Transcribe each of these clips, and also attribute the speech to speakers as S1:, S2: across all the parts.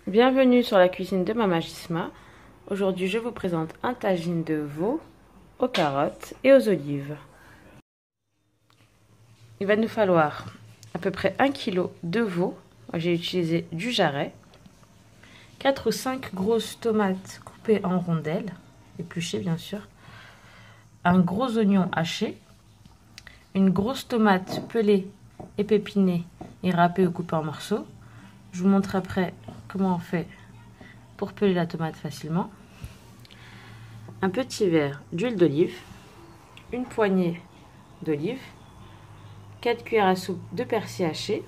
S1: Bienvenue sur la cuisine de Mama Gisma. Aujourd'hui, je vous présente un tagine de veau aux carottes et aux olives. Il va nous falloir à peu près 1 kg de veau. J'ai utilisé du jarret. 4 ou 5 grosses tomates coupées en rondelles, épluchées bien sûr. Un gros oignon haché. Une grosse tomate pelée, épépinée et râpée ou coupée en morceaux. Je vous montre après comment on fait pour peler la tomate facilement. Un petit verre d'huile d'olive, une poignée d'olive, 4 cuillères à soupe de persil haché,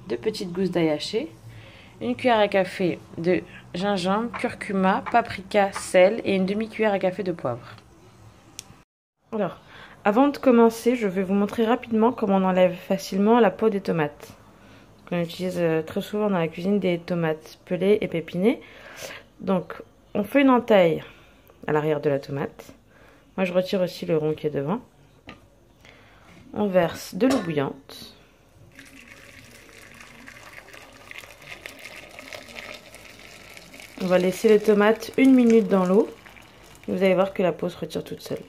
S1: 2 petites gousses d'ail haché, une cuillère à café de gingembre, curcuma, paprika, sel et une demi-cuillère à café de poivre. Alors, avant de commencer, je vais vous montrer rapidement comment on enlève facilement la peau des tomates. On utilise très souvent dans la cuisine des tomates pelées et pépinées. Donc, on fait une entaille à l'arrière de la tomate. Moi, je retire aussi le rond qui est devant. On verse de l'eau bouillante. On va laisser les tomates 1 minute dans l'eau. Vous allez voir que la peau se retire toute seule.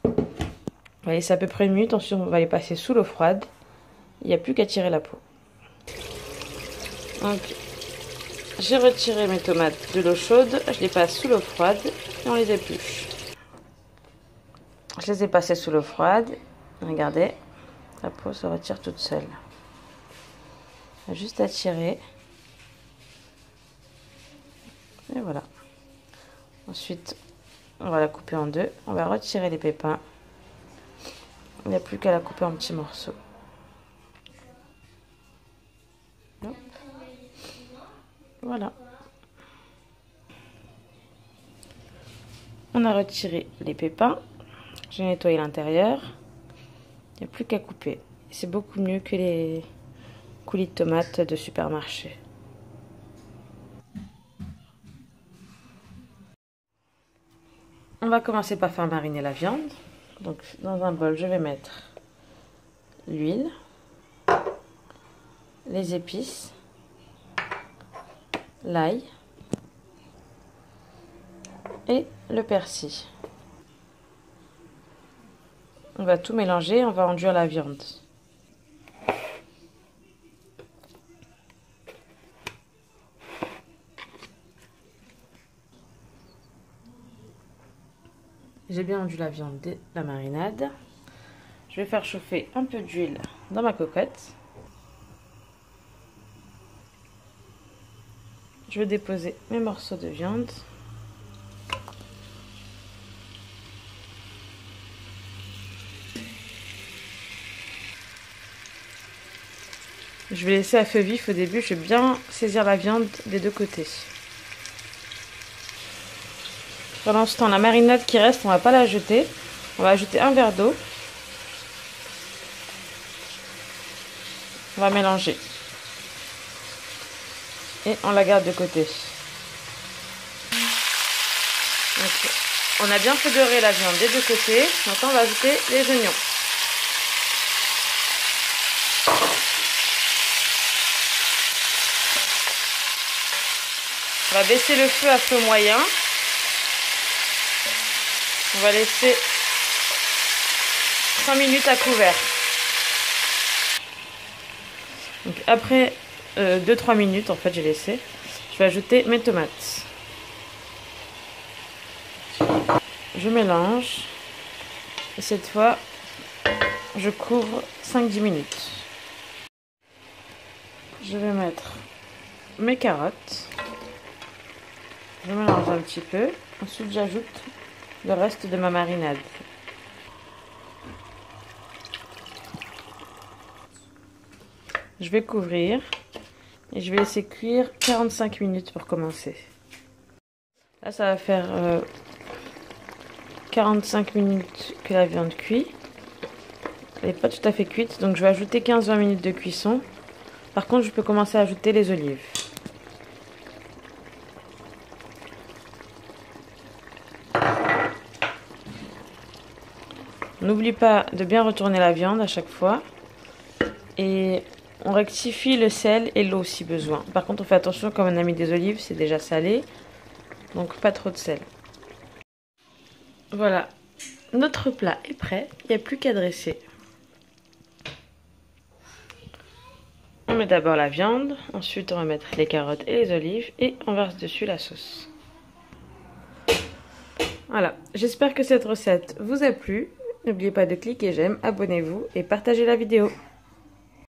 S1: On va laisser à peu près 1 minute. Ensuite, on va les passer sous l'eau froide. Il n'y a plus qu'à tirer la peau. Donc, j'ai retiré mes tomates de l'eau chaude. Je les passe sous l'eau froide et on les épluche. Je les ai passées sous l'eau froide. Regardez, la peau se retire toute seule. On a juste à tirer. Et voilà. Ensuite, on va la couper en deux. On va retirer les pépins. Il n'y a plus qu'à la couper en petits morceaux. Hop. Voilà. On a retiré les pépins. J'ai nettoyé l'intérieur. Il n'y a plus qu'à couper. C'est beaucoup mieux que les coulis de tomates de supermarché. On va commencer par faire mariner la viande. Donc dans un bol, je vais mettre l'huile, les épices, l'ail et le persil. On va tout mélanger, on va enduire la viande. J'ai bien enduit la viande de la marinade. Je vais faire chauffer un peu d'huile dans ma cocotte. Je vais déposer mes morceaux de viande. Je vais laisser à feu vif au début. Je vais bien saisir la viande des deux côtés. Pendant ce temps, la marinade qui reste, on ne va pas la jeter. On va ajouter un verre d'eau. On va mélanger. Et on la garde de côté. Donc, on a bien fait dorer la viande des deux côtés. Maintenant, on va ajouter les oignons. On va baisser le feu à feu moyen. On va laisser 5 minutes à couvert. Donc après 2-3 minutes, en fait, j'ai laissé. Je vais ajouter mes tomates. Je mélange. Et cette fois, je couvre 5-10 minutes. Je vais mettre mes carottes. Je mélange un petit peu. Ensuite, j'ajoute le reste de ma marinade. Je vais couvrir et je vais laisser cuire 45 minutes pour commencer. Là, ça va faire 45 minutes que la viande cuit. Elle n'est pas tout à fait cuite, donc je vais ajouter 15-20 minutes de cuisson. Par contre, je peux commencer à ajouter les olives. N'oublie pas de bien retourner la viande à chaque fois. Et On rectifie le sel et l'eau si besoin. Par contre, on fait attention, comme on a mis des olives, c'est déjà salé. Donc pas trop de sel. Voilà, notre plat est prêt. Il n'y a plus qu'à dresser. On met d'abord la viande. Ensuite, on va mettre les carottes et les olives. Et on verse dessus la sauce. Voilà, j'espère que cette recette vous a plu. N'oubliez pas de cliquer j'aime, abonnez-vous et partagez la vidéo.